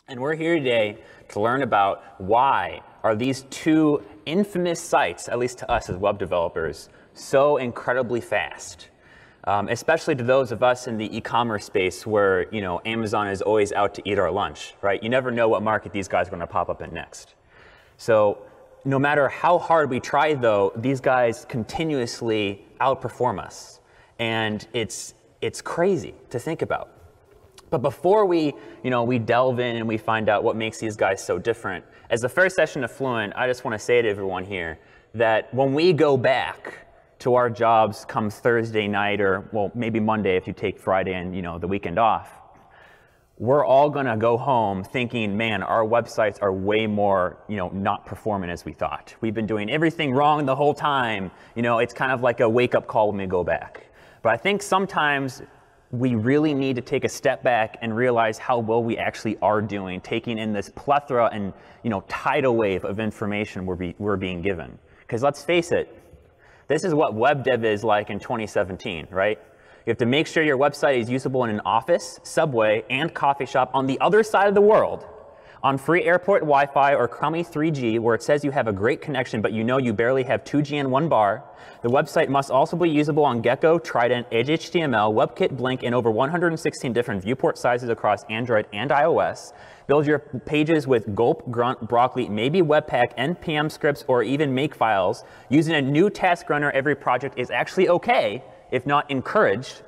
And we're here today to learn about why are these two infamous sites, at least to us as web developers, so incredibly fast. Especially to those of us in the e-commerce space where, Amazon is always out to eat our lunch, right? You never know what market these guys are going to pop up in next. So no matter how hard we try, though, these guys continuously outperform us. And it's crazy to think about. But before we delve in and we find out what makes these guys so different, as the first session of Fluent, I just want to say to everyone here that when we go back to our jobs come Thursday night, or well, maybe Monday if you take Friday and the weekend off, we're all going to go home thinking, man, our websites are way more not performant as we thought. We've been doing everything wrong the whole time. It's kind of like a wake-up call when we go back. But I think sometimes we really need to take a step back and realize how well we actually are doing, taking in this plethora and tidal wave of information we're being given. Because let's face it, this is what web dev is like in 2017, right? You have to make sure your website is usable in an office, subway, and coffee shop on the other side of the world, on free airport Wi-Fi or crummy 3G where it says you have a great connection but you barely have 2G and 1 bar. The website must also be usable on Gecko, Trident, Edge HTML, WebKit, Blink, and over 116 different viewport sizes across Android and iOS. Build your pages with Gulp, Grunt, Broccoli, maybe Webpack, NPM scripts, or even Makefiles. Using a new task runner every project is actually okay, if not encouraged.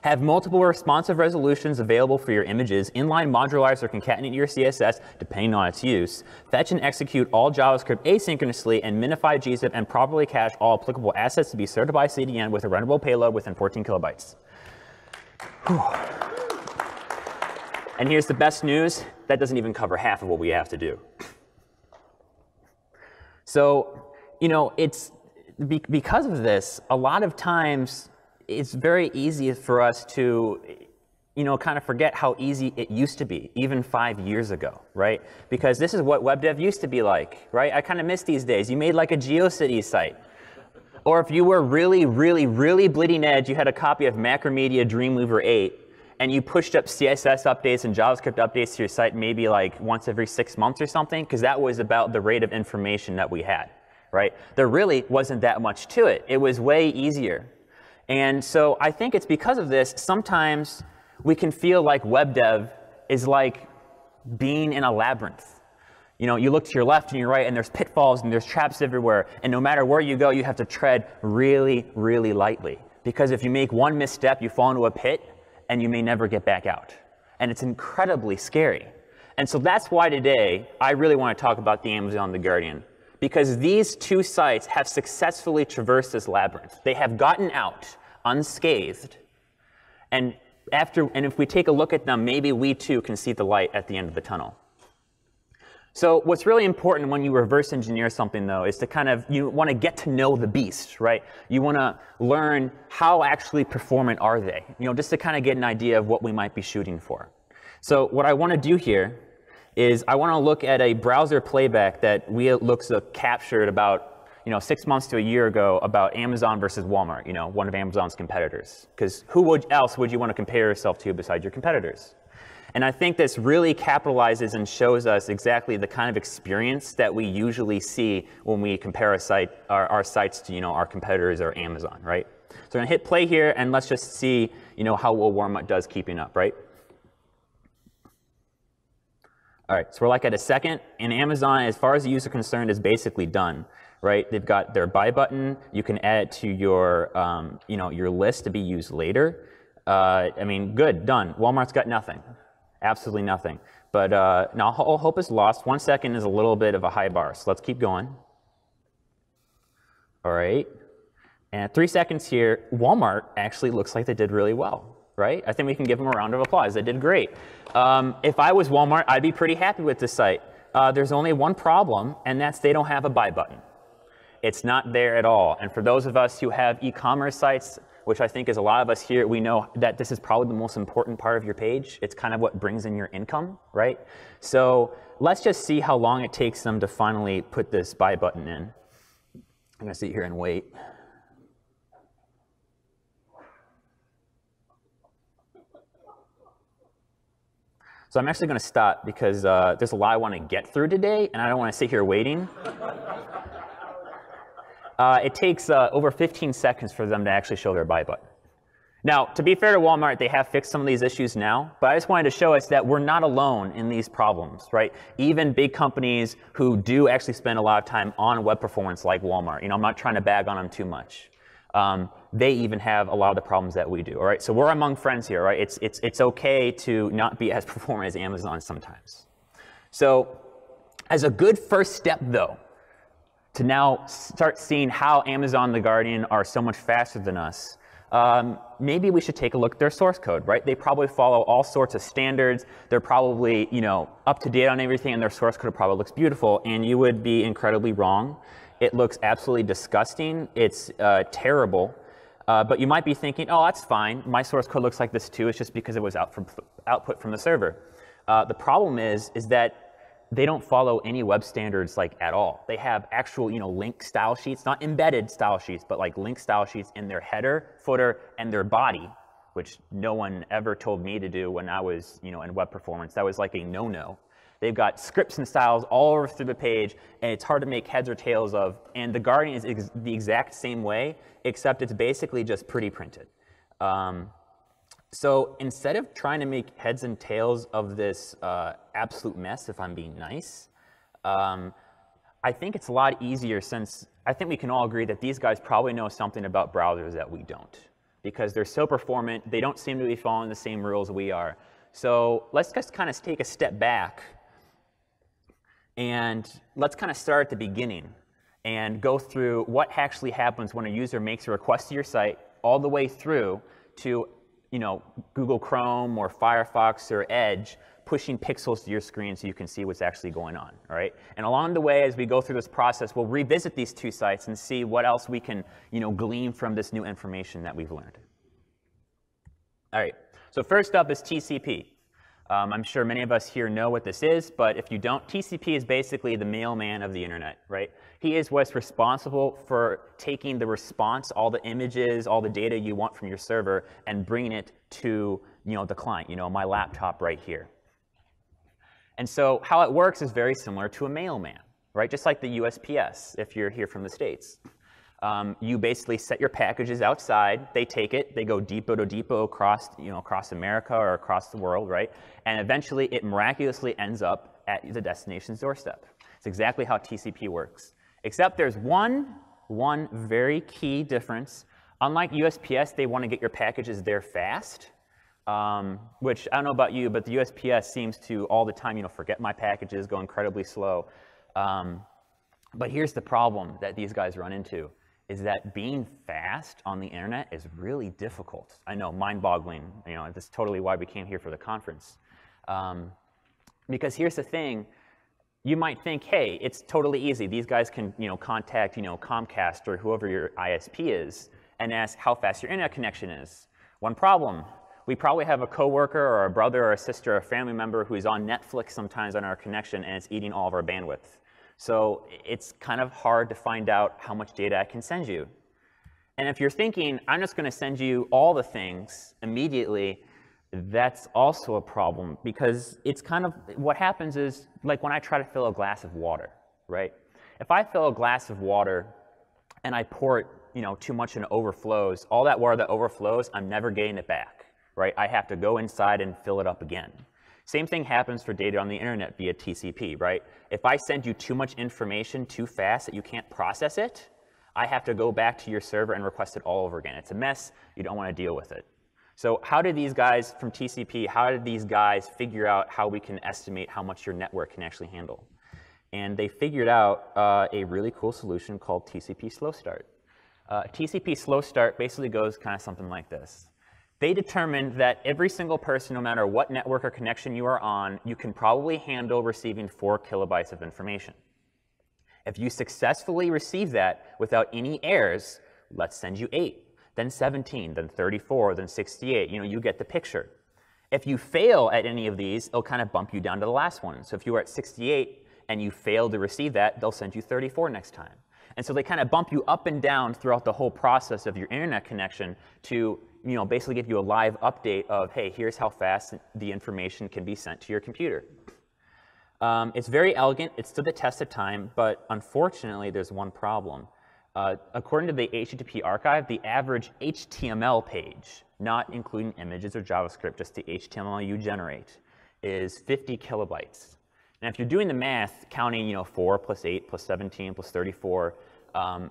Have multiple responsive resolutions available for your images, inline modularize or concatenate your CSS, depending on its use. Fetch and execute all JavaScript asynchronously, and minify gzip and properly cache all applicable assets to be served by CDN with a runnable payload within 14 kilobytes. Whew. And here's the best news. That doesn't even cover half of what we have to do. So, it's because of this, a lot of times, it's very easy for us to, kind of forget how easy it used to be, even 5 years ago, right? Because this is what web dev used to be like, right? I kind of miss these days. You made like a GeoCities site. Or if you were really, really, really bleeding edge, you had a copy of Macromedia Dreamweaver 8, and you pushed up CSS updates and JavaScript updates to your site maybe like once every 6 months or something, because that was about the rate of information that we had, right? There really wasn't that much to it. It was way easier. And so I think it's because of this, sometimes we can feel like web dev is like being in a labyrinth. You look to your left and your right, and there's pitfalls and there's traps everywhere. And no matter where you go, you have to tread really, really lightly. Because if you make one misstep, you fall into a pit, and you may never get back out. And it's incredibly scary. And so that's why today, I really want to talk about the Amazon The Guardian. Because these two sites have successfully traversed this labyrinth. They have gotten out unscathed. And if we take a look at them, maybe we too can see the light at the end of the tunnel. So what's really important when you reverse engineer something, though, is to you want to get to know the beast, right? You want to learn how actually performant are they, just to kind of get an idea of what we might be shooting for. So what I want to do here is I want to look at a browser playback that looks captured about 6 months to a year ago about Amazon versus Walmart, one of Amazon's competitors. Because who else would you want to compare yourself to besides your competitors? And I think this really capitalizes and shows us exactly the kind of experience that we usually see when we compare our sites to our competitors or Amazon, right? So I'm going to hit play here, and let's just see how well Walmart does keeping up, right? All right, so we're like at a second, and Amazon, as far as the user concerned, is basically done, right? They've got their buy button. You can add it to your, your list to be used later. Good, done. Walmart's got nothing, absolutely nothing. But now all hope is lost. 1 second is a little bit of a high bar, so let's keep going. All right, and at 3 seconds here, Walmart actually looks like they did really well. Right? I think we can give them a round of applause. They did great. If I was Walmart, I'd be pretty happy with this site. There's only one problem, and that's they don't have a buy button. It's not there at all. And for those of us who have e-commerce sites, which I think is a lot of us here, we know that this is probably the most important part of your page. It's kind of what brings in your income, right? So let's just see how long it takes them to finally put this buy button in. I'm going to sit here and wait. So I'm actually going to stop because there's a lot I want to get through today, and I don't want to sit here waiting. It takes over 15 seconds for them to actually show their buy button. Now, to be fair to Walmart, they have fixed some of these issues now, but I just wanted to show us that we're not alone in these problems, right? Even big companies who do actually spend a lot of time on web performance like Walmart, I'm not trying to bag on them too much. They even have a lot of the problems that we do, all right? So we're among friends here, right? It's okay to not be as performant as Amazon sometimes. So as a good first step, though, to now start seeing how Amazon and The Guardian are so much faster than us, maybe we should take a look at their source code, right? They probably follow all sorts of standards. They're probably, up to date on everything, and their source code probably looks beautiful, and you would be incredibly wrong. It looks absolutely disgusting. It's terrible. But you might be thinking, oh, that's fine. My source code looks like this too. It's just because it was output from the server. The problem is that they don't follow any web standards at all. They have actual, link style sheets, not embedded style sheets, but link style sheets in their header, footer, and their body, which no one ever told me to do when I was, in web performance. That was like a no-no. They've got scripts and styles all over through the page, and it's hard to make heads or tails of. And The Guardian is the exact same way, except it's basically just pretty printed. So instead of trying to make heads and tails of this absolute mess, if I'm being nice, I think it's a lot easier, since I think we can all agree that these guys probably know something about browsers that we don't, because they're so performant. They don't seem to be following the same rules we are. So let's just kind of take a step back, and let's kind of start at the beginning and go through what actually happens when a user makes a request to your site all the way through to Google Chrome or Firefox or Edge pushing pixels to your screen so you can see what's actually going on, all right? And along the way, as we go through this process, we'll revisit these two sites and see what else we can, glean from this new information that we've learned. All right, so first up is TCP. I'm sure many of us here know what this is, but if you don't, TCP is basically the mailman of the internet, right? He is what's responsible for taking the response, all the images, all the data you want from your server, and bringing it to the client, my laptop right here. And so how it works is very similar to a mailman, right? Just like the USPS, if you're here from the States. You basically set your packages outside, they take it, they go depot to depot across, across America or across the world, right? And eventually it miraculously ends up at the destination's doorstep. It's exactly how TCP works. Except there's one very key difference. Unlike USPS, they want to get your packages there fast, which I don't know about you, but the USPS seems to all the time, forget my packages, go incredibly slow. But here's the problem that these guys run into, is that being fast on the internet is really difficult. I know, mind-boggling. That's totally why we came here for the conference. Because here's the thing. You might think, hey, it's totally easy. These guys can, contact, Comcast or whoever your ISP is and ask how fast your internet connection is. One problem. We probably have a coworker or a brother or a sister or a family member who is on Netflix sometimes on our connection, and it's eating all of our bandwidth. So it's kind of hard to find out how much data I can send you. And if you're thinking, I'm just going to send you all the things immediately, that's also a problem, because it's kind of what happens is, like when I try to fill a glass of water, right? If I fill a glass of water and I pour it, too much and it overflows, all that water that overflows, I'm never getting it back, right? I have to go inside and fill it up again. Same thing happens for data on the internet via TCP, right? If I send you too much information too fast that you can't process it, I have to go back to your server and request it all over again. It's a mess. You don't want to deal with it. So how did these guys from TCP, how did these guys figure out how we can estimate how much your network can actually handle? And they figured out a really cool solution called TCP Slow Start. TCP Slow Start basically goes kind of something like this. They determined that every single person, no matter what network or connection you are on, you can probably handle receiving 4 kilobytes of information. If you successfully receive that without any errors, let's send you 8, then 17, then 34, then 68. You get the picture. If you fail at any of these, it'll kind of bump you down to the last one. So if you were at 68 and you failed to receive that, they'll send you 34 next time. And so they kind of bump you up and down throughout the whole process of your internet connection to basically give you a live update of, hey, here's how fast the information can be sent to your computer. It's very elegant, it stood the test of time, but unfortunately there's one problem. According to the HTTP archive, the average HTML page, not including images or JavaScript, just the HTML you generate, is 50 kilobytes. Now if you're doing the math, counting 4 plus 8 plus 17 plus 34,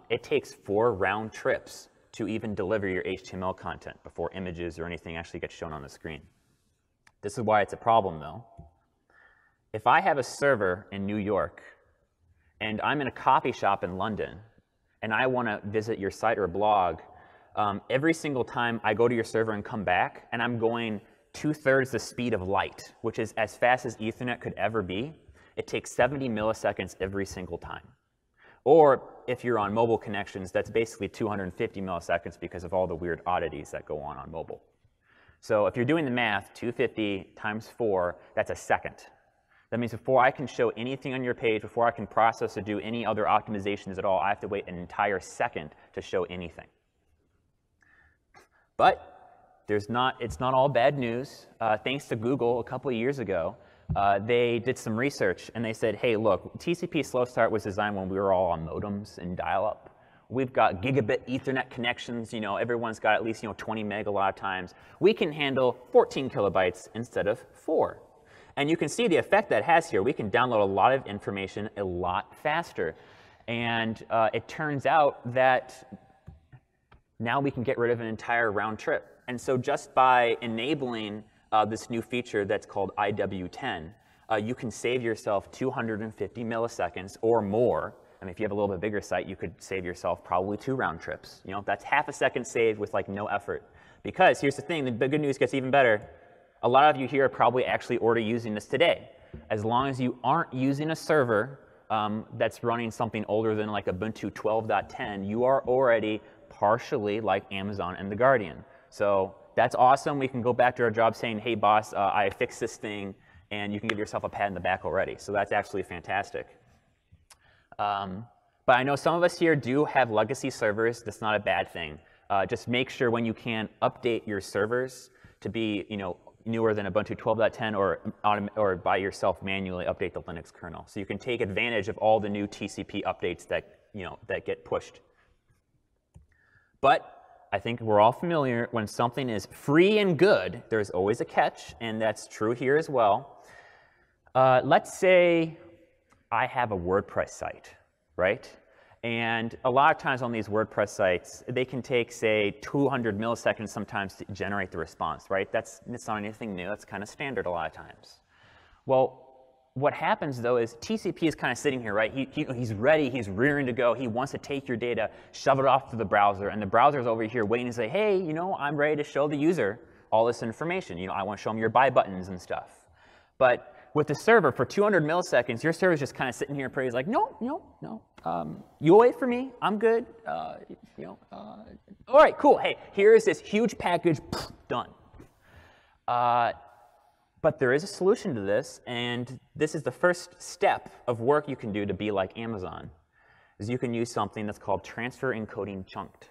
it takes 4 round trips to even deliver your HTML content before images or anything actually gets shown on the screen. This is why it's a problem though. If I have a server in New York and I'm in a coffee shop in London and I want to visit your site or blog, every single time I go to your server and come back, and I'm going 2/3 the speed of light, which is as fast as Ethernet could ever be, it takes 70 milliseconds every single time. Or if you're on mobile connections, that's basically 250 milliseconds because of all the weird oddities that go on mobile. So if you're doing the math, 250 times 4, that's a second. That means before I can show anything on your page, before I can process or do any other optimizations at all, I have to wait an entire second to show anything. But it's not all bad news. Thanks to Google a couple of years ago, they did some research and they said, hey, look, TCP slow start was designed when we were all on modems and dial-up. We've got gigabit Ethernet connections, everyone's got at least 20 meg a lot of times. We can handle 14 kilobytes instead of 4. And you can see the effect that has here. We can download a lot of information a lot faster. And it turns out that now we can get rid of an entire round trip. And so just by enabling this new feature that's called IW10, you can save yourself 250 milliseconds or more. I mean, if you have a little bit bigger site, you could save yourself probably 2 round trips. That's half a second saved with like no effort. Because here's the thing, the good news gets even better. A lot of you here are probably actually already using this today. As long as you aren't using a server that's running something older than like Ubuntu 12.10, you are already partially like Amazon and The Guardian. So that's awesome. We can go back to our job saying, hey boss, I fixed this thing, and you can give yourself a pat in the back already. So that's actually fantastic. But I know some of us here do have legacy servers. That's not a bad thing. Just make sure when you can update your servers to be newer than Ubuntu 12.10 or by yourself manually update the Linux kernel. So you can take advantage of all the new TCP updates that get pushed. But I think we're all familiar, when something is free and good, there's always a catch, and that's true here as well. Let's say I have a WordPress site, right? And a lot of times on these WordPress sites, they can take, say, 200 milliseconds sometimes to generate the response, right? It's not anything new. That's kind of standard a lot of times. Well, what happens, though, is TCP is kind of sitting here, right? He's ready. He's rearing to go. He wants to take your data, shove it off to the browser, and the browser's over here waiting to say, hey, I'm ready to show the user all this information. I want to show them your buy buttons and stuff. But with the server, for 200 milliseconds, your server's just kind of sitting here and he's like, no. You'll wait for me. I'm good. All right, cool. Hey, here's this huge package. Done. But there is a solution to this, and this is the first step of work you can do to be like Amazon, is you can use something that's called transfer encoding chunked.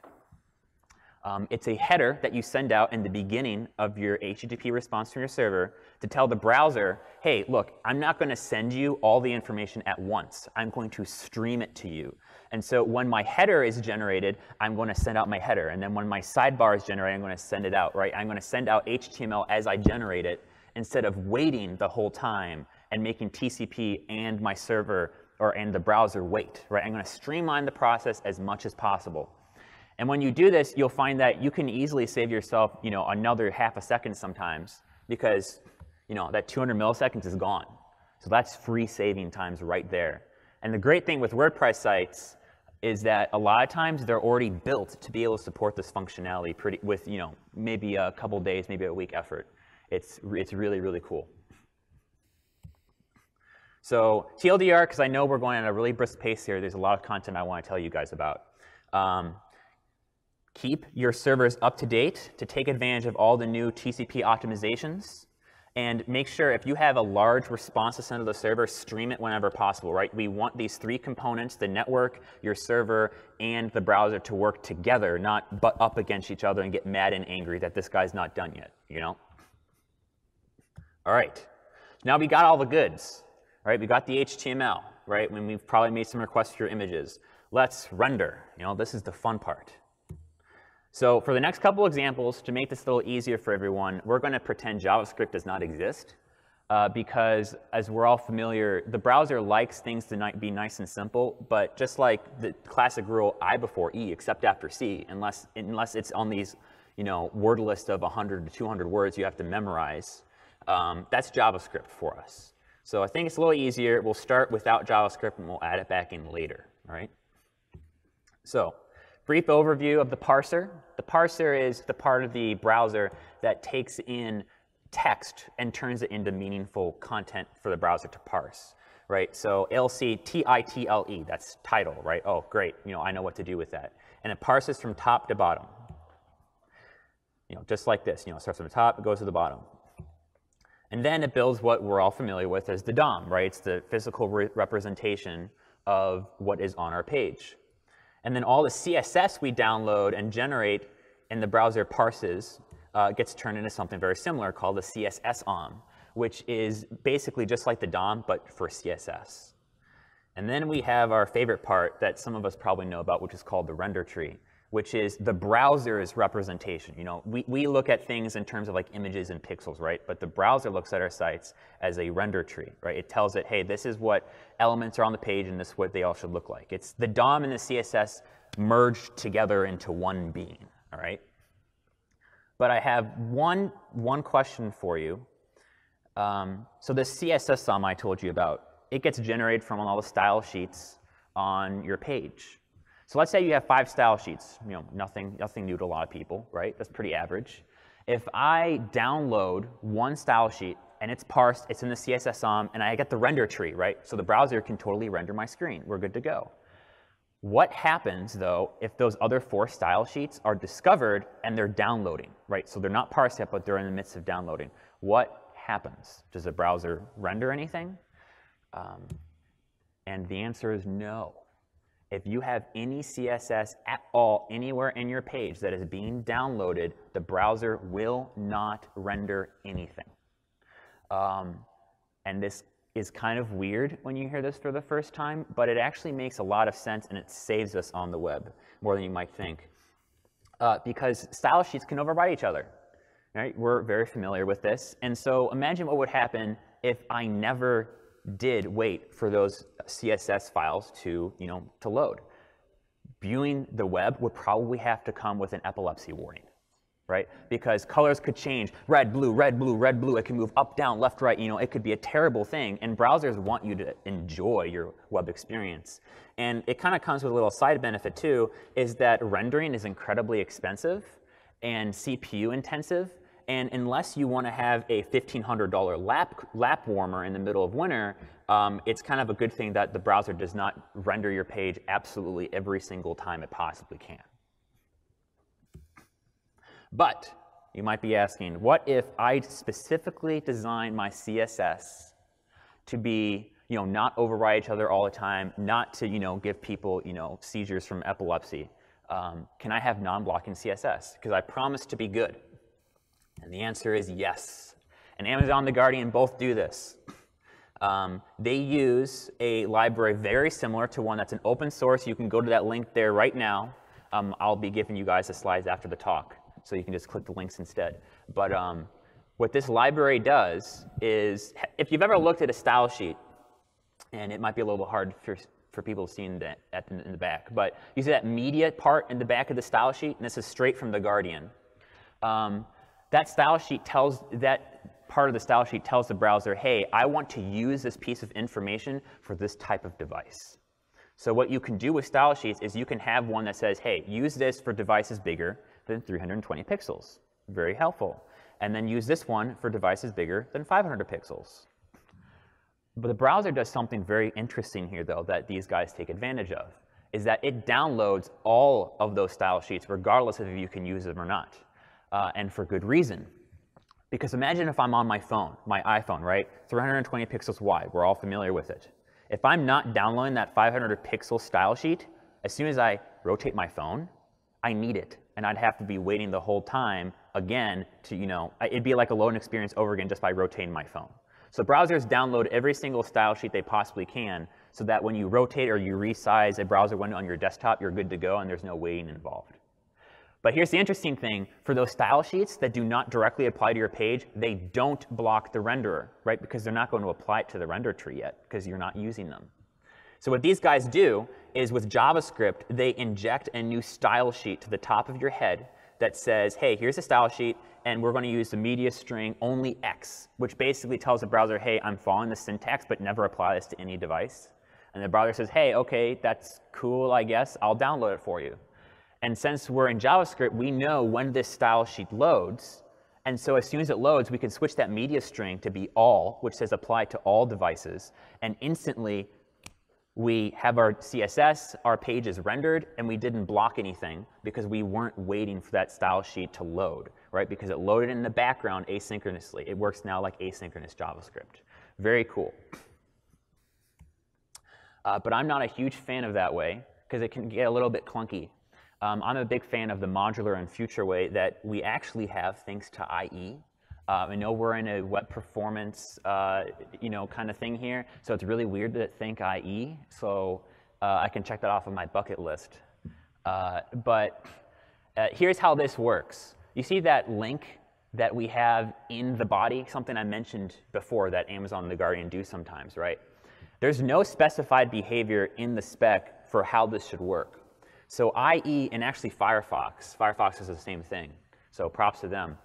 It's a header that you send out in the beginning of your HTTP response from your server to tell the browser, hey, look, I'm not going to send you all the information at once. I'm going to stream it to you. And so when my header is generated, I'm going to send out my header. And then when my sidebar is generated, I'm going to send it out, right? I'm going to send out HTML as I generate it instead of waiting the whole time and making TCP and my server and the browser wait, right? I'm going to streamline the process as much as possible. And when you do this, you'll find that you can easily save yourself, another half a second sometimes, because, that 200 milliseconds is gone. So that's free saving times right there. And the great thing with WordPress sites is that a lot of times they're already built to be able to support this functionality with, maybe a couple days, maybe a week effort. It's really, really cool. So TLDR, because I know we're going at a really brisk pace here, there's a lot of content I want to tell you guys about. Keep your servers up to date to take advantage of all the new TCP optimizations. And make sure if you have a large response to send to the server, stream it whenever possible, right? We want these three components, the network, your server, and the browser to work together, not butt up against each other and get mad and angry that this guy's not done yet, you know? All right, now we got all the goods, right? We got the HTML, right? When we've probably made some requests for your images. Let's render, you know, this is the fun part. So for the next couple examples, to make this a little easier for everyone, we're going to pretend JavaScript does not exist because, as we're all familiar, the browser likes things to be nice and simple, but just like the classic rule I before E except after C, unless it's on these, you know, word list of 100 to 200 words you have to memorize, that's JavaScript for us. So I think it's a little easier. We'll start without JavaScript and we'll add it back in later, all right? So brief overview of the parser. The parser is the part of the browser that takes in text and turns it into meaningful content for the browser to parse, right? So it'll see T-I-T-L-E, that's title, right? Oh, great, you know, I know what to do with that. And it parses from top to bottom. You know, just like this, you know, it starts from the top, it goes to the bottom. And then it builds what we're all familiar with as the DOM, right? It's the physical representation of what is on our page. And then all the CSS we download and generate and the browser parses gets turned into something very similar called the CSS-OM, which is basically just like the DOM, but for CSS. And then we have our favorite part that some of us probably know about, which is called the render tree, which is the browser's representation. You know, we look at things in terms of like images and pixels, right? But the browser looks at our sites as a render tree, right? It tells it, hey, this is what elements are on the page and this is what they all should look like. It's the DOM and the CSS merged together into one being, all right? But I have one question for you. So this CSS DOM I told you about, it gets generated from all the style sheets on your page. So let's say you have 5 style sheets, you know, nothing new to a lot of people, right? That's pretty average. If I download one style sheet and it's parsed, it's in the CSS DOM, and I get the render tree, right? So the browser can totally render my screen. We're good to go. What happens, though, if those other 4 style sheets are discovered and they're downloading, right? So they're not parsed yet, but they're in the midst of downloading. What happens? Does the browser render anything? And the answer is no. If you have any CSS at all anywhere in your page that is being downloaded, the browser will not render anything. And this is kind of weird when you hear this for the first time, but it actually makes a lot of sense and it saves us on the web more than you might think. Because style sheets can override each other, right? We're very familiar with this. And so imagine what would happen if I never did wait for those CSS files to, you know, to load. Viewing the web would probably have to come with an epilepsy warning, right? Because colors could change, red, blue, red, blue, red, blue. It can move up, down, left, right. You know, it could be a terrible thing. And browsers want you to enjoy your web experience. And it kind of comes with a little side benefit too, is that rendering is incredibly expensive and CPU intensive. And unless you want to have a $1,500 lap warmer in the middle of winter, it's kind of a good thing that the browser does not render your page absolutely every single time it possibly can. But you might be asking, what if I specifically design my CSS to be, you know, not override each other all the time, not to, you know, give people, you know, seizures from epilepsy? Can I have non-blocking CSS? Because I promise to be good. And the answer is yes. And Amazon and The Guardian both do this. They use a library very similar to one that's an open source. You can go to that link there right now. I'll be giving you guys the slides after the talk, so you can just click the links instead. But what this library does is, if you've ever looked at a style sheet, and it might be a little hard for people to see in the back, but you see that media part in the back of the style sheet, and this is straight from The Guardian. That style sheet part of the style sheet tells the browser, hey, I want to use this piece of information for this type of device. So what you can do with style sheets is you can have one that says, hey, use this for devices bigger than 320 pixels. Very helpful. And then use this one for devices bigger than 500 pixels. But the browser does something very interesting here, though, that these guys take advantage of, is that it downloads all of those style sheets regardless of if you can use them or not. And for good reason. Because imagine if I'm on my phone, my iPhone, right? 320 pixels wide, we're all familiar with it. If I'm not downloading that 500 pixel style sheet, as soon as I rotate my phone, I need it. And I'd have to be waiting the whole time again to, it'd be like a loading experience over again just by rotating my phone. So browsers download every single style sheet they possibly can so that when you rotate or you resize a browser window on your desktop, you're good to go and there's no waiting involved. But here's the interesting thing. For those style sheets that do not directly apply to your page, they don't block the renderer, right? Because they're not going to apply it to the render tree yet because you're not using them. So what these guys do is with JavaScript, they inject a new style sheet to the top of your head that says, hey, here's a style sheet, and we're going to use the media string only X, which basically tells the browser, hey, I'm following the syntax, but never apply this to any device. And the browser says, hey, OK, that's cool, I guess. I'll download it for you. And since we're in JavaScript, we know when this style sheet loads. And so as soon as it loads, we can switch that media string to be all, which says apply to all devices. And instantly, we have our CSS, our page is rendered, and we didn't block anything because we weren't waiting for that style sheet to load, right? Because it loaded in the background asynchronously. It works now like asynchronous JavaScript. Very cool. But I'm not a huge fan of that way because it can get a little bit clunky. I'm a big fan of the modular and future way that we actually have thanks to IE. I know we're in a web performance, kind of thing here, so it's really weird to think IE. So I can check that off of my bucket list. But here's how this works. You see that link that we have in the body, something I mentioned before that Amazon and The Guardian do sometimes, right? There's no specified behavior in the spec for how this should work. So IE and actually Firefox is the same thing, so props to them,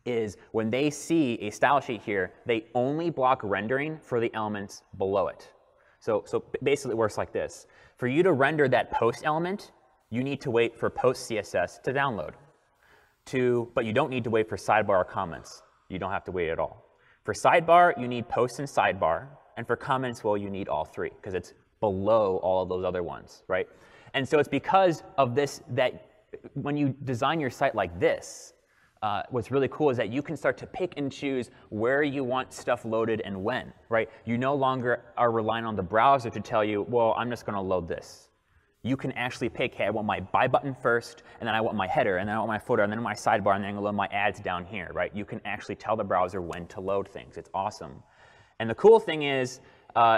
is when they see a style sheet here, they only block rendering for the elements below it. So basically it works like this. For you to render that post element, you need to wait for post CSS to download. But you don't need to wait for sidebar or comments. You don't have to wait at all. For sidebar, you need post and sidebar. And for comments, well, you need all three because it's below all of those other ones, right? And so it's because of this that when you design your site like this, what's really cool is that you can start to pick and choose where you want stuff loaded and when, right? You no longer are relying on the browser to tell you, well, I'm just going to load this. You can actually pick, hey, I want my buy button first, and then I want my header, and then I want my footer, and then my sidebar, and then I'm going to load my ads down here, right? You can actually tell the browser when to load things. It's awesome. And the cool thing is,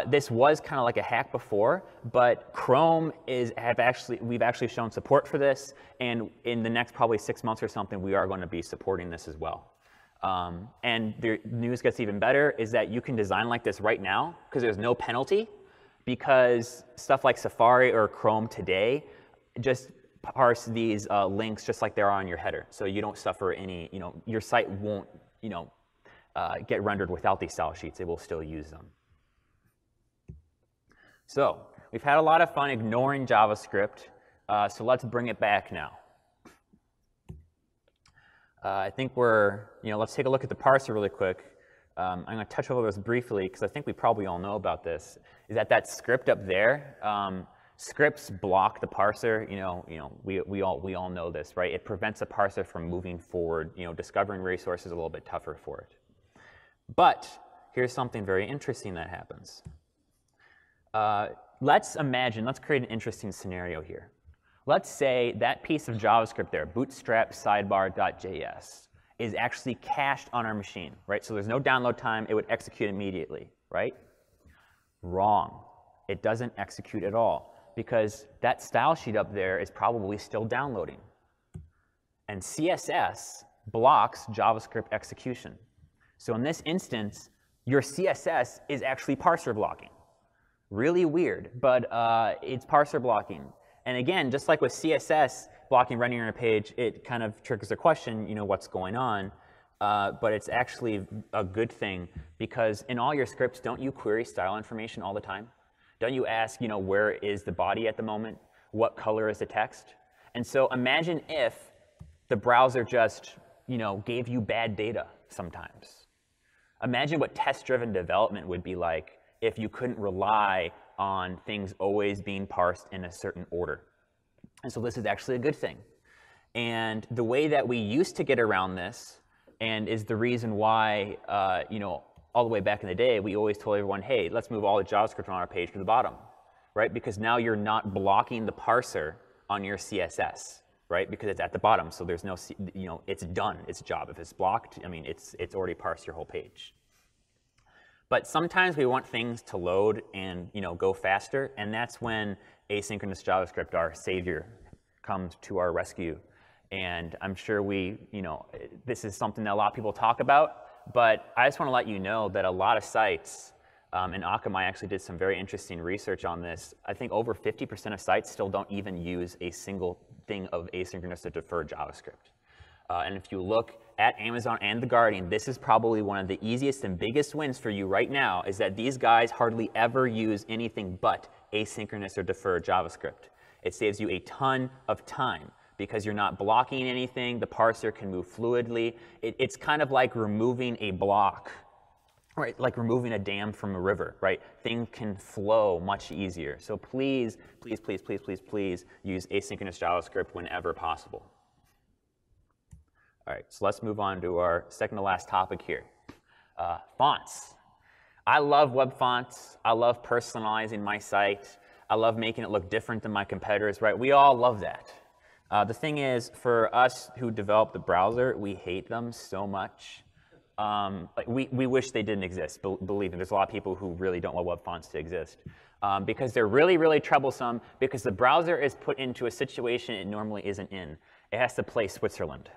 this was kind of like a hack before, but Chrome we've actually shown support for this, and in the next probably 6 months or something, we are going to be supporting this as well. And the news gets even better is that you can design like this right now because there's no penalty, because stuff like Safari or Chrome today just parse these links just like they are on your header, so you don't suffer any, your site won't, get rendered without these style sheets. It will still use them. So we've had a lot of fun ignoring JavaScript, so let's bring it back now. I think let's take a look at the parser really quick. I'm going to touch over this briefly because I think we probably all know about this, is that script up there, scripts block the parser. We all know this, right? It prevents a parser from moving forward. Discovering resources is a little bit tougher for it. But here's something very interesting that happens. Let's create an interesting scenario here. Let's say that piece of JavaScript there, bootstrap sidebar.js, is actually cached on our machine, right? So there's no download time. It would execute immediately, right? Wrong. It doesn't execute at all because that style sheet up there is probably still downloading. And CSS blocks JavaScript execution. So in this instance, your CSS is actually parser blocking. Really weird, but it's parser blocking. And again, just like with CSS blocking rendering on a page, it kind of triggers the question, what's going on? But it's actually a good thing because in all your scripts, don't you query style information all the time? Don't you ask, where is the body at the moment? What color is the text? And so imagine if the browser just, gave you bad data sometimes. Imagine what test-driven development would be like if you couldn't rely on things always being parsed in a certain order. And so this is actually a good thing. And the way that we used to get around this and is the reason why, you know, all the way back in the day, we always told everyone, hey, let's move all the JavaScript on our page to the bottom, right? Because now you're not blocking the parser on your CSS, right? Because it's at the bottom, so there's no, you know, it's done its job. If it's blocked, I mean, it's already parsed your whole page. But sometimes we want things to load and, you know, go faster, and that's when asynchronous JavaScript, our savior, comes to our rescue. And I'm sure you know, this is something that a lot of people talk about, but I just want to let you know that a lot of sites, and Akamai actually did some very interesting research on this. I think over 50% of sites still don't even use a single thing of asynchronous to deferred JavaScript. And if you look at Amazon and The Guardian, this is probably one of the easiest and biggest wins for you right now, is that these guys hardly ever use anything but asynchronous or deferred JavaScript. It saves you a ton of time because you're not blocking anything. The parser can move fluidly. It's kind of like removing a block, right? Like removing a dam from a river, right? Things can flow much easier. So please, please, please, please, please, please use asynchronous JavaScript whenever possible. All right, so let's move on to our second to last topic here. Fonts. I love web fonts. I love personalizing my site. I love making it look different than my competitors, right? We all love that. The thing is, for us who develop the browser, we hate them so much. Like we wish they didn't exist. Believe me, there's a lot of people who really don't want web fonts to exist. Because they're really, really troublesome, because the browser is put into a situation it normally isn't in. It has to play Switzerland.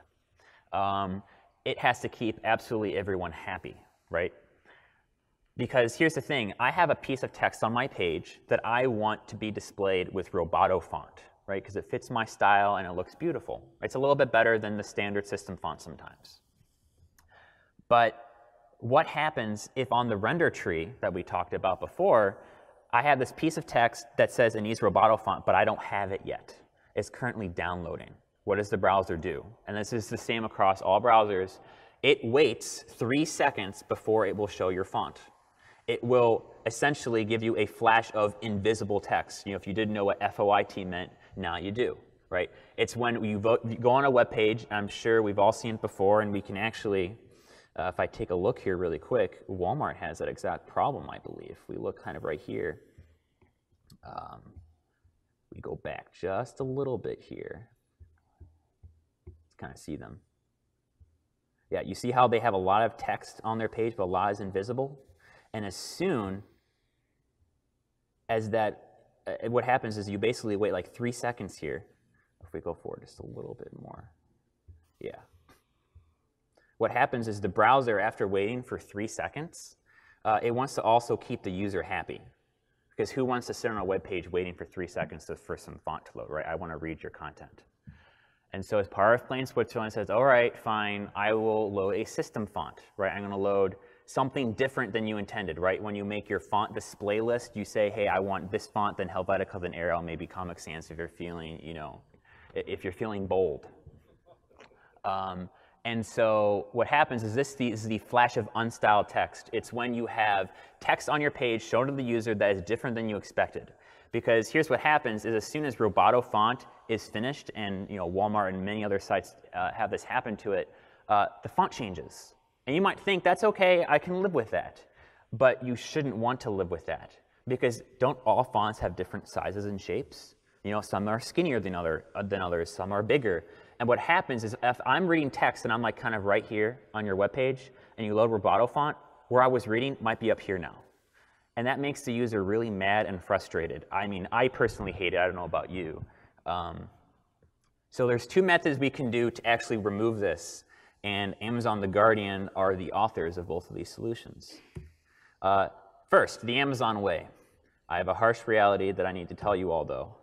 It has to keep absolutely everyone happy, right? Because here's the thing, I have a piece of text on my page that I want to be displayed with Roboto font, right? Because it fits my style and it looks beautiful. It's a little bit better than the standard system font sometimes. But what happens if on the render tree that we talked about before, I have this piece of text that says it needs Roboto font, but I don't have it yet. It's currently downloading. What does the browser do? And this is the same across all browsers. It waits 3 seconds before it will show your font. It will essentially give you a flash of invisible text. You know, if you didn't know what FOIT meant, now you do, right? It's when you go on a web page, I'm sure we've all seen it before, and we can actually, if I take a look here really quick, Walmart has that exact problem, I believe. We look kind of right here. We go back just a little bit here. Kind of see them. Yeah, you see how they have a lot of text on their page, but a lot is invisible? And as soon as that, what happens is you basically wait like 3 seconds here. If we go forward just a little bit more. Yeah. What happens is the browser, after waiting for 3 seconds, it wants to also keep the user happy. Because who wants to sit on a web page waiting for 3 seconds for some font to load, right? I want to read your content. And so as part of plain Switzerland says, all right, fine, I will load a system font, right? I'm going to load something different than you intended, right? When you make your font display list, you say, hey, I want this font, then Helvetica, then Arial, maybe Comic Sans if you're feeling, you know, if you're feeling bold. And so what happens is this is the flash of unstyled text. It's when you have text on your page shown to the user that is different than you expected. Because here's what happens is as soon as Roboto font is finished, and you know Walmart and many other sites have this happen to it, the font changes. And you might think, that's okay, I can live with that. But you shouldn't want to live with that. Because don't all fonts have different sizes and shapes? You know, some are skinnier than others, some are bigger. And what happens is if I'm reading text and I'm like kind of right here on your web page, and you load Roboto font, where I was reading might be up here now. And that makes the user really mad and frustrated. I mean, I personally hate it. I don't know about you. So there's 2 methods we can do to actually remove this. And Amazon The Guardian are the authors of both of these solutions. First, the Amazon way. I have a harsh reality that I need to tell you all, though,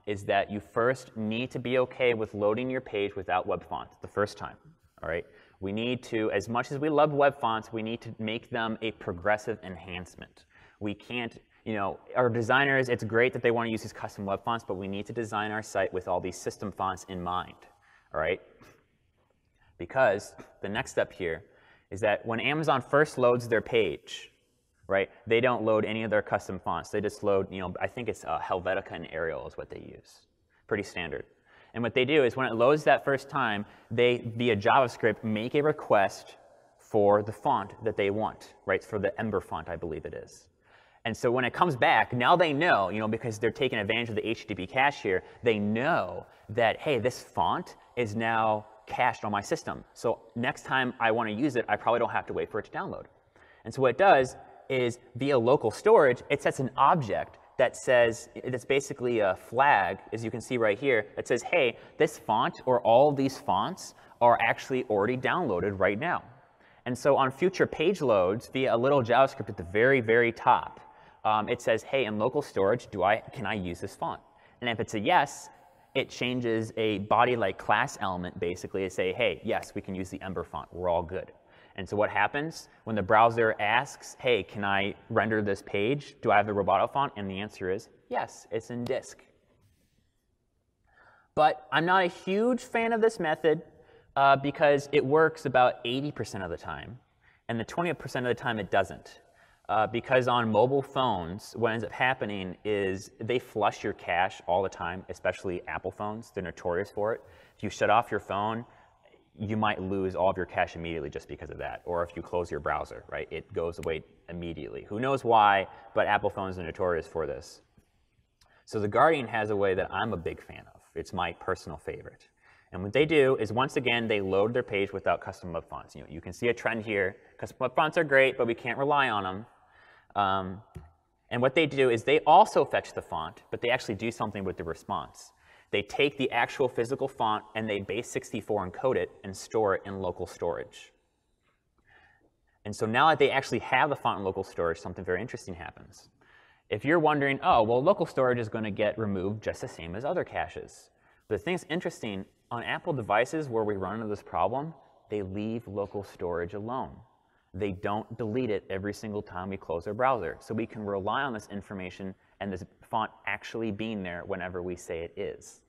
is that you first need to be OK with loading your page without web fonts the first time. All right? We need to, as much as we love web fonts, we need to make them a progressive enhancement. We can't, you know, our designers, it's great that they want to use these custom web fonts, but we need to design our site with all these system fonts in mind, all right? Because the next step here is that when Amazon first loads their page, right, they don't load any of their custom fonts. They just load, you know, I think it's Helvetica and Arial is what they use. Pretty standard. And what they do is when it loads that first time, they, via JavaScript, make a request for the font that they want, right? For the Ember font, I believe it is. And so when it comes back, now they know, because they're taking advantage of the HTTP cache here, they know that, hey, this font is now cached on my system. So next time I want to use it, I probably don't have to wait for it to download. And so what it does is, via local storage, it sets an object that says, that's basically a flag, as you can see right here, that says, hey, this font or all these fonts are actually already downloaded right now. And so on future page loads, via a little JavaScript at the very, very top, it says, hey, in local storage, can I use this font? And if it's a yes, it changes a body-like class element, basically, to say, hey, yes, we can use the Ember font. We're all good. And so what happens when the browser asks, hey, can I render this page? Do I have the Roboto font? And the answer is yes, it's in disk. But I'm not a huge fan of this method because it works about 80% of the time, and the 20% of the time it doesn't. Because on mobile phones, what ends up happening is they flush your cache all the time, especially Apple phones. They're notorious for it. If you shut off your phone, you might lose all of your cache immediately just because of that. Or if you close your browser, right, it goes away immediately. Who knows why, but Apple phones are notorious for this. So the Guardian has a way that I'm a big fan of. It's my personal favorite. And what they do is, once again, they load their page without custom web fonts. You can see a trend here. Custom web fonts are great, but we can't rely on them. And what they do is they also fetch the font, but they actually do something with the response. They take the actual physical font and they base64 encode it and store it in local storage. And so now that they actually have the font in local storage, something very interesting happens. If you're wondering, oh, well, local storage is going to get removed just the same as other caches. But the thing that's interesting, on Apple devices where we run into this problem, they leave local storage alone. They don't delete it every single time we close our browser. So we can rely on this information and this font actually being there whenever we say it is.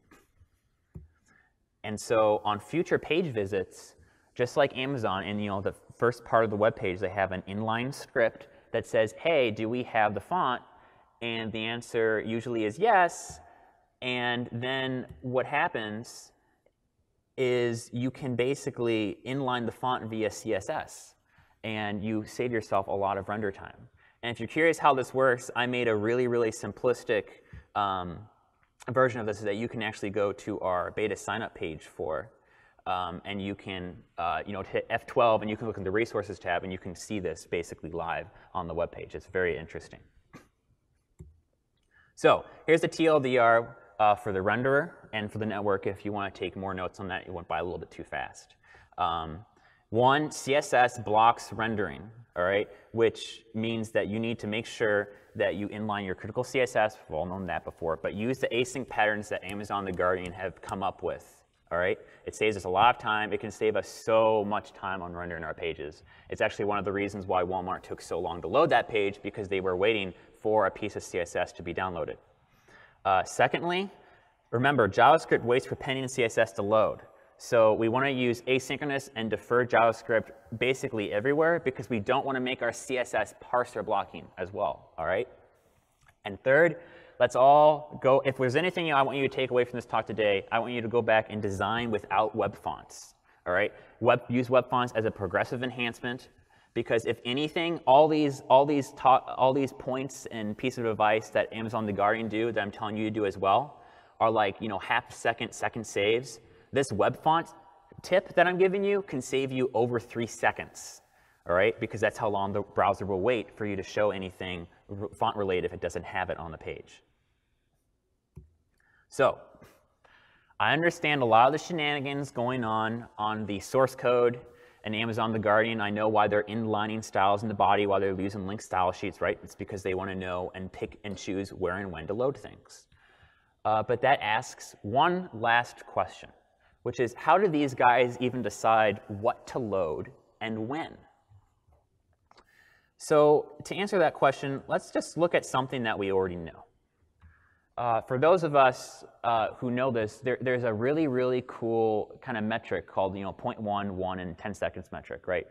And so on future page visits, just like Amazon, in the first part of the web page, they have an inline script that says, hey, do we have the font? And the answer usually is yes. And then what happens is you can basically inline the font via CSS. And you save yourself a lot of render time. And if you're curious how this works, I made a really, really simplistic version of this that you can actually go to our beta signup page for. And you can hit F12 and you can look in the resources tab and you can see this basically live on the web page. It's very interesting. So here's the TLDR for the renderer and for the network. If you want to take more notes on that, you went by a little bit too fast. One, CSS blocks rendering, all right, which means that you need to make sure that you inline your critical CSS. We've all known that before, but use the async patterns that Amazon, the Guardian have come up with, all right? It saves us a lot of time. It can save us so much time on rendering our pages. It's actually one of the reasons why Walmart took so long to load that page, because they were waiting for a piece of CSS to be downloaded. Secondly, remember, JavaScript waits for pending CSS to load. So we want to use asynchronous and deferred JavaScript basically everywhere, because we don't want to make our CSS parser blocking as well, all right? And third, let's all go, if there's anything I want you to take away from this talk today, I want you to go back and design without web fonts, all right? Use web fonts as a progressive enhancement, because if anything, all these points and pieces of advice that Amazon, the Guardian do, that I'm telling you to do as well, are like, half-second saves. This web font tip that I'm giving you can save you over 3 seconds, all right? Because that's how long the browser will wait for you to show anything font related if it doesn't have it on the page. So I understand a lot of the shenanigans going on the source code and Amazon, the Guardian. I know why they're inlining styles in the body, why they're using linked style sheets, right? It's because they want to know and pick and choose where and when to load things. But that asks one last question, which is, how do these guys even decide what to load and when? So to answer that question, let's just look at something that we already know. For those of us who know this, there's a really, really cool kind of metric called 0.1, 1, and 10 seconds metric, right?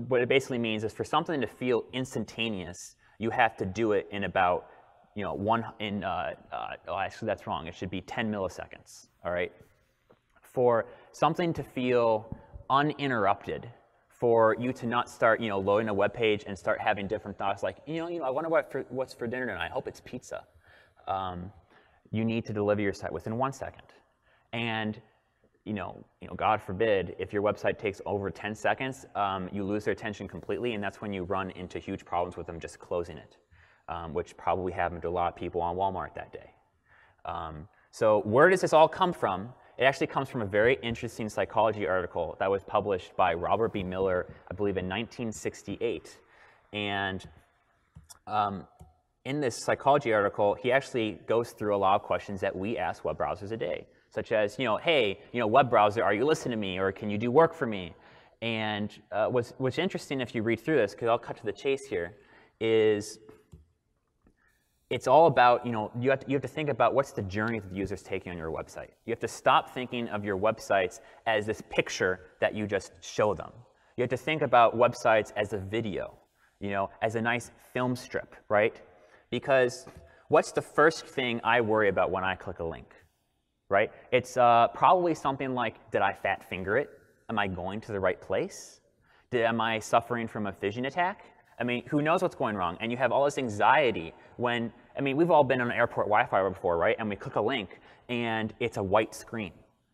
What it basically means is, for something to feel instantaneous, you have to do it in about, actually that's wrong. It should be 10 milliseconds. all right? For something to feel uninterrupted, for you to not start, loading a web page and start having different thoughts like, I wonder what's for dinner tonight. I hope it's pizza. You need to deliver your site within 1 second. And, God forbid, if your website takes over 10 seconds, you lose their attention completely, and that's when you run into huge problems with them just closing it, which probably happened to a lot of people on Walmart that day. So where does this all come from? It actually comes from a very interesting psychology article that was published by Robert B. Miller, I believe in 1968. And in this psychology article, he actually goes through a lot of questions that we ask web browsers a day, such as, hey, web browser, are you listening to me, or can you do work for me? And what's interesting if you read through this, because I'll cut to the chase here, is it's all about, you have to think about what's the journey that the user's taking on your website. You have to stop thinking of your websites as this picture that you just show them. You have to think about websites as a video, as a nice film strip, right? Because what's the first thing I worry about when I click a link, right? It's probably something like, did I fat finger it? Am I going to the right place? Am I suffering from a phishing attack? I mean, who knows what's going wrong? And you have all this anxiety when, we've all been on airport Wi-Fi before, right? And we click a link, and it's a white screen.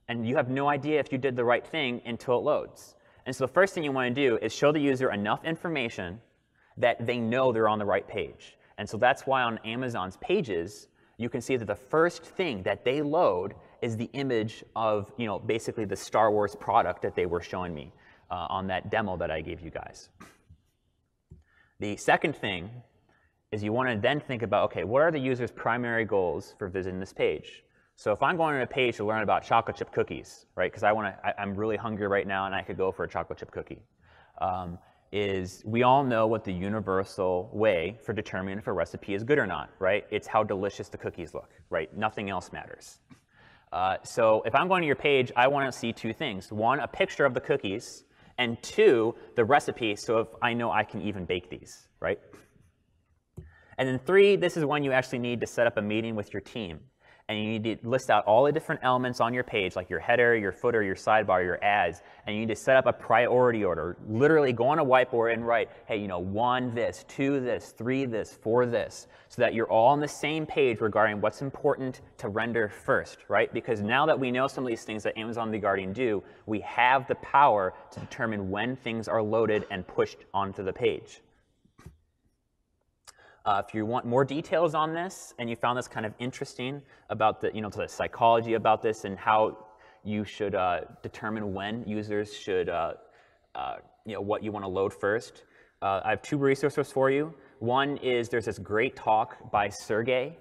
And you have no idea if you did the right thing until it loads. And so the first thing you want to do is show the user enough information that they know they're on the right page. And so that's why on Amazon's pages, you can see that the first thing that they load is the image of, basically the Star Wars product that they were showing me on that demo that I gave you guys. The second thing is you want to then think about, okay, what are the user's primary goals for visiting this page? So if I'm going on a page to learn about chocolate chip cookies, right, because I'm really hungry right now and I could go for a chocolate chip cookie, is we all know what the universal way for determining if a recipe is good or not, right? It's how delicious the cookies look, right? Nothing else matters. So if I'm going to your page, I want to see two things. One, a picture of the cookies, and two, the recipe, so if I know I can even bake these, right? And then three, this is when you actually need to set up a meeting with your team. And you need to list out all the different elements on your page, like your header, your footer, your sidebar, your ads, and you need to set up a priority order. Literally go on a whiteboard and write, hey, 1 this, 2 this, 3 this, 4 this, so that you're all on the same page regarding what's important to render first, right? Because now that we know some of these things that Amazon and The Guardian do, we have the power to determine when things are loaded and pushed onto the page. If you want more details on this and you found this kind of interesting about the, the psychology about this and how you should determine when users should, what you want to load first, I have 2 resources for you. One is there's this great talk by Sergey,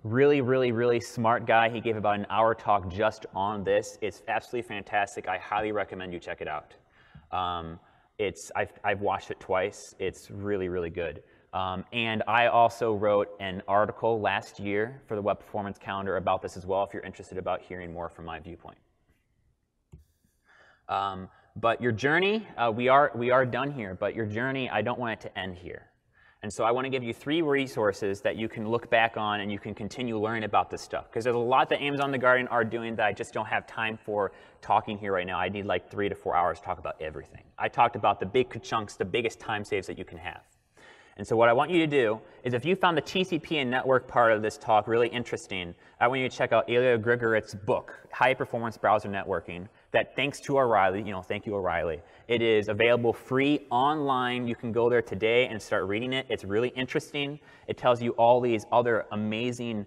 really, really, really smart guy. He gave about an hour talk just on this. It's absolutely fantastic. I highly recommend you check it out. I've watched it twice. It's really, really good. And I also wrote an article last year for the Web Performance Calendar about this as well, if you're interested about hearing more from my viewpoint. But your journey, we are done here, but your journey, I don't want it to end here. And so I want to give you 3 resources that you can look back on and you can continue learning about this stuff. Because there's a lot that Amazon and The Guardian are doing that I just don't have time for talking here right now. I need like 3 to 4 hours to talk about everything. I talked about the big chunks, the biggest time saves that you can have. And so what I want you to do is if you found the TCP and network part of this talk really interesting, I want you to check out Ilya Grigory's book, High Performance Browser Networking, that thanks to O'Reilly, thank you O'Reilly, it is available free online. You can go there today and start reading it. It's really interesting. It tells you all these other amazing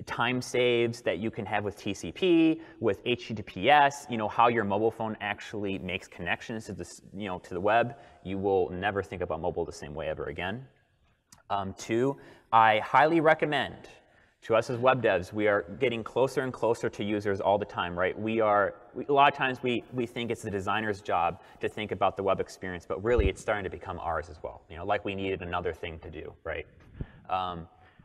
time saves that you can have with TCP, with HTTPS, how your mobile phone actually makes connections to this, to the web. You will never think about mobile the same way ever again. 2, I highly recommend, to us as web devs, we are getting closer and closer to users all the time, right? A lot of times we think it's the designer's job to think about the web experience, but really it's starting to become ours as well, like we needed another thing to do, right?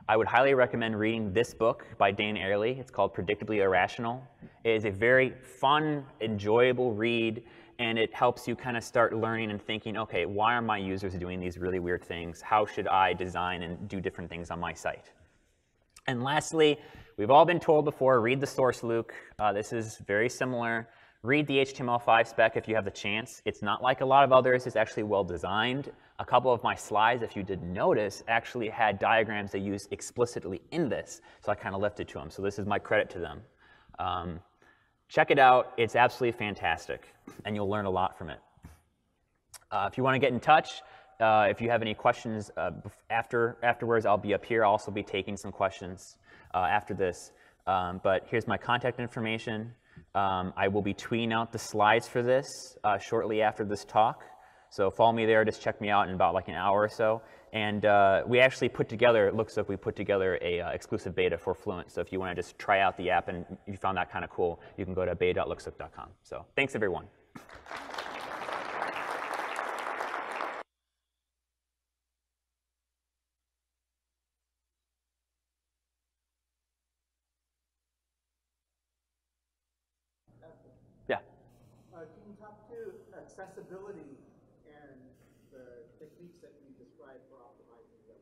I would highly recommend reading this book by Dan Ariely. It's called Predictably Irrational. It is a very fun, enjoyable read, and it helps you kind of start learning and thinking, okay, why are my users doing these really weird things? How should I design and do different things on my site? And lastly, We've all been told before, read the source, Luke. This is very similar. Read the HTML5 spec if you have the chance. It's not like a lot of others. It's actually well designed. A couple of my slides, if you didn't notice, actually had diagrams they used explicitly in this. So I kind of left it to them. So this is my credit to them. Check it out. It's absolutely fantastic, and you'll learn a lot from it. If you want to get in touch, if you have any questions afterwards, I'll be up here. I'll also be taking some questions after this. But here's my contact information. I will be tweeting out the slides for this shortly after this talk. So follow me there. Just check me out in about like an hour or so. And we actually put together, it looks like we put together a exclusive beta for Fluent. So if you want to just try out the app and you found that kind of cool, you can go to beta.lookslick.com. So thanks, everyone. Yeah. Can you talk to accessibility and the techniques that you describe for optimizing web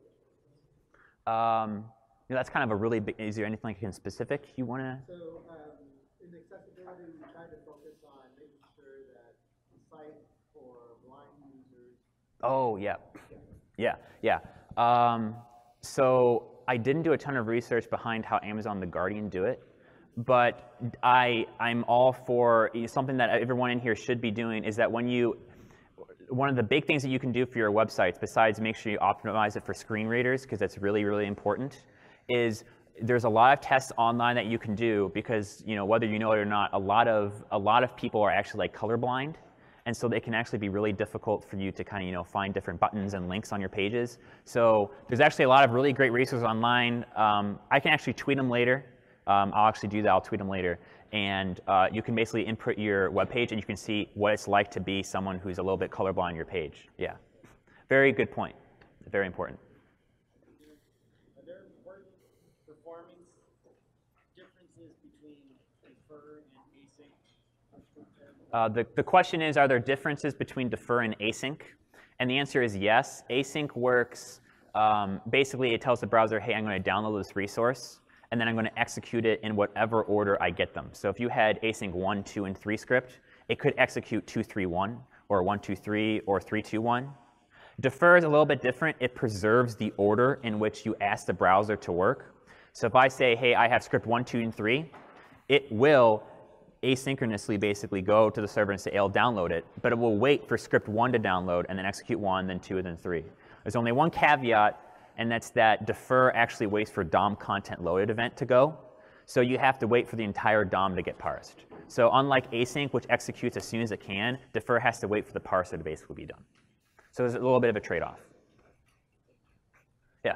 responses? That's kind of a really big, is there anything like in specific you want to? So in accessibility, we try to focus on making sure that the site for blind users. Oh, yeah. Yeah. So I didn't do a ton of research behind how Amazon The Guardian do it. But I'm all for something that everyone in here should be doing is that one of the big things that you can do for your websites, besides make sure you optimize it for screen readers, because that's really, really important, is there's a lot of tests online that you can do because, whether you know it or not, a lot of people are actually like colorblind. And so they can actually be really difficult for you to kind of, find different buttons and links on your pages. So there's actually a lot of really great resources online. I can actually tweet them later. I'll actually do that. I'll tweet them later. And you can basically input your web page, and you can see what it's like to be someone who's a little bit colorblind on your page. Yeah. Very good point. Very important. Are there performance differences between defer and async? The question is, are there differences between defer and async? And the answer is yes. Async works, basically it tells the browser, hey, I'm going to download this resource, and then I'm going to execute it in whatever order I get them. So if you had async 1, 2, and 3 script, it could execute 2, 3, 1, or 1, 2, 3, or 3, 2, 1. Defer is a little bit different. It preserves the order in which you ask the browser to work. So if I say, hey, I have script 1, 2, and 3, it will asynchronously basically go to the server and say, hey, I'll download it, but it will wait for script 1 to download and then execute 1, then 2, and then 3. There's only one caveat, and that's that defer actually waits for DOM content loaded event to go. So you have to wait for the entire DOM to get parsed. So unlike async, which executes as soon as it can, defer has to wait for the parser to basically be done. So there's a little bit of a trade-off. Yeah.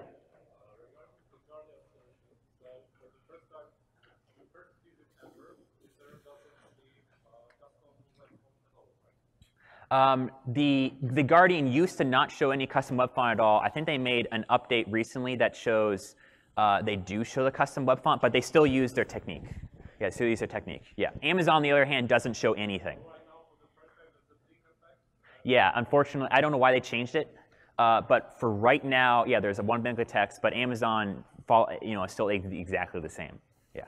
The Guardian used to not show any custom web font at all. I think they made an update recently that shows they do show the custom web font, but they still use their technique. Yeah, still use their technique. Yeah. Amazon, on the other hand, doesn't show anything. Yeah, unfortunately, I don't know why they changed it. But for right now, yeah, there's a one bank of text, but Amazon, is still exactly the same. Yeah.